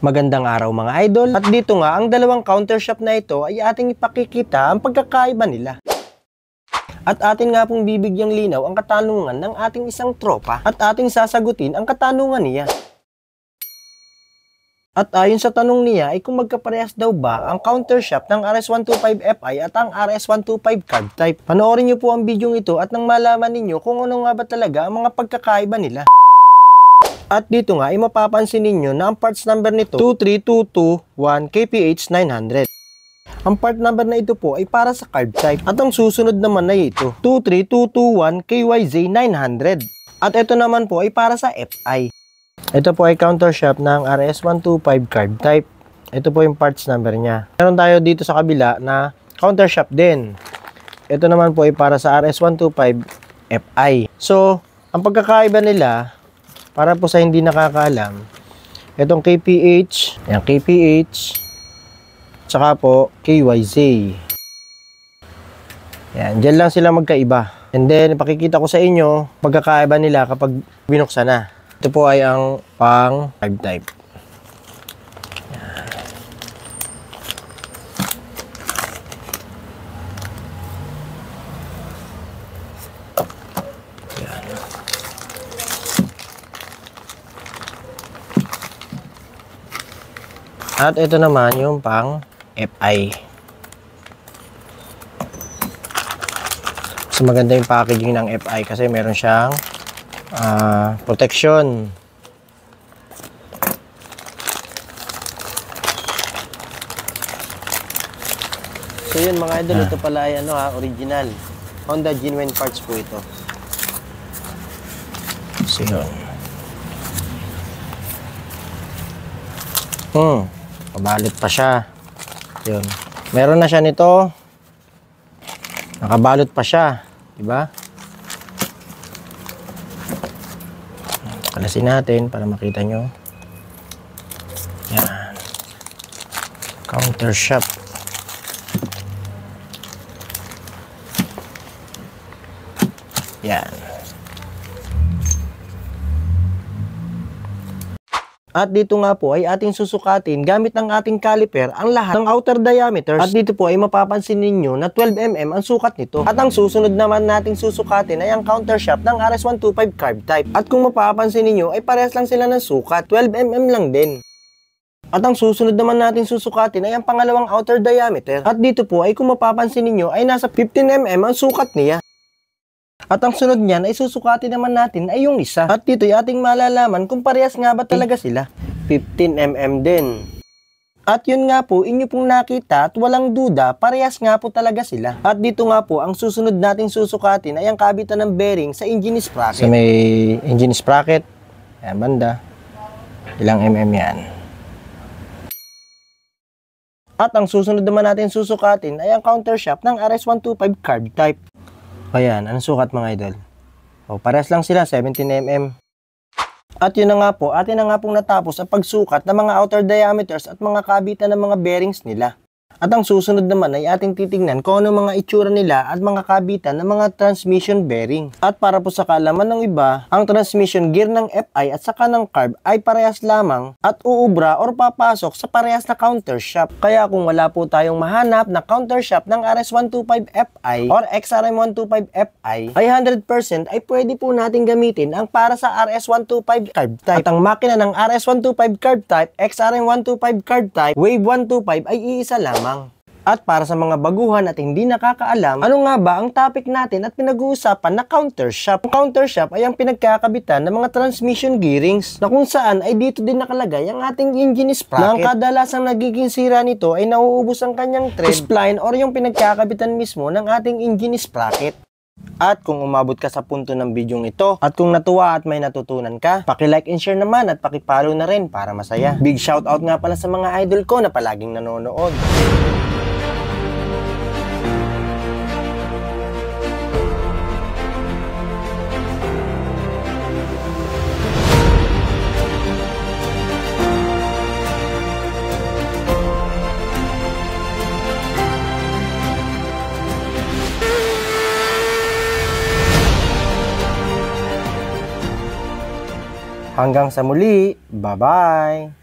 Magandang araw mga idol, at dito nga ang dalawang counter shop na ito ay ating ipakikita ang pagkakaiba nila. At atin nga pong bibigyang linaw ang katanungan ng ating isang tropa at ating sasagutin ang katanungan niya. At ayon sa tanong niya ay kung magkaparehas daw ba ang counter shop ng RS125Fi at ang RS125 card type. Panoorin niyo po ang bidyong ito at nang malaman ninyo kung ano nga ba talaga ang mga pagkakaiba nila. At dito nga ay mapapansin ninyo na ang parts number nito 23221 KPH900. Ang part number na ito po ay para sa card type at ang susunod naman ay ito 23221 KYZ900. At ito naman po ay para sa FI. Ito po ay counter shop ng RS125 card type. Ito po yung parts number niya. Meron tayo dito sa kabila na counter shop din. Ito naman po ay para sa RS125 FI. So, ang pagkakaiba nila, para po sa hindi nakakaalam, itong KPH, yung KPH, tsaka po KYZ. Yan, dyan lang sila magkaiba. And then, pakikita ko sa inyo, pagkakaiba nila kapag binuksan na. Ito po ay ang pang card type. At ito naman yung pang FI. So maganda yung packaging ng FI kasi meron siyang protection. So yun mga idol, ito pala ay original Honda genuine parts po ito. So yun. Kabalot pa siya. Yun. Meron na siya nito. Nakabalot pa siya. Diba? Kalasin natin para makita nyo. Yan. Counter shop. Yan. At dito nga po ay ating susukatin gamit ng ating caliper ang lahat ng outer diameters. At dito po ay mapapansin ninyo na 12mm ang sukat nito. At ang susunod naman nating susukatin ay ang counter shop ng RS125 carb type. At kung mapapansin ninyo ay parehas lang sila ng sukat, 12mm lang din. At ang susunod naman nating susukatin ay ang pangalawang outer diameter. At dito po ay kung mapapansin ninyo ay nasa 15mm ang sukat niya. At ang sunod niyan ay susukatin naman natin ay yung isa. At dito ay ating malalaman kung parehas nga ba talaga sila. 15mm din. At yun nga po, inyo pong nakita at walang duda, parehas nga po talaga sila. At dito nga po, ang susunod nating susukatin ay ang kabitan ng bearing sa engine sprocket. So may engine sprocket, ayan banda, ilang mm yan. At ang susunod naman natin susukatin ay ang counter shop ng RS125 carb type. Ayan, anong sukat mga idol? O, parehas lang sila, 17mm. At yun na nga po, atin na nga pong natapos ang pagsukat ng mga outer diameters at mga kabitan ng mga bearings nila. At ang susunod naman ay ating titingnan kung ano mga itsura nila at mga kabitan ng mga transmission bearing. At para po sa kaalaman ng iba, ang transmission gear ng FI at saka ng carb ay parehas lamang at uubra or papasok sa parehas na counter shop. Kaya kung wala po tayong mahanap na counter shop ng RS125Fi or XRM125Fi ay 100% ay pwede po natin gamitin ang para sa RS125 carb type. At ang makina ng RS125 carb type, XRM125 carb type, Wave 125 ay iisa lamang. At para sa mga baguhan at hindi nakakaalam, ano nga ba ang topic natin at pinag-uusapan na counter shop? Ang counter shop ay ang pinagkakabitan ng mga transmission gearings na kung saan ay dito din nakalagay ang ating engine sprocket. Na ang kadalasang nagiging sira nito ay nauubos ang kanyang thread, spline or yung pinagkakabitan mismo ng ating engine sprocket. At kung umabot ka sa punto ng bidyong ito at kung natuwa at may natutunan ka, paki-like and share naman at paki-follow na rin para masaya. Big shoutout nga pala sa mga idol ko na palaging nanonood. Hanggang sa muli, bye-bye!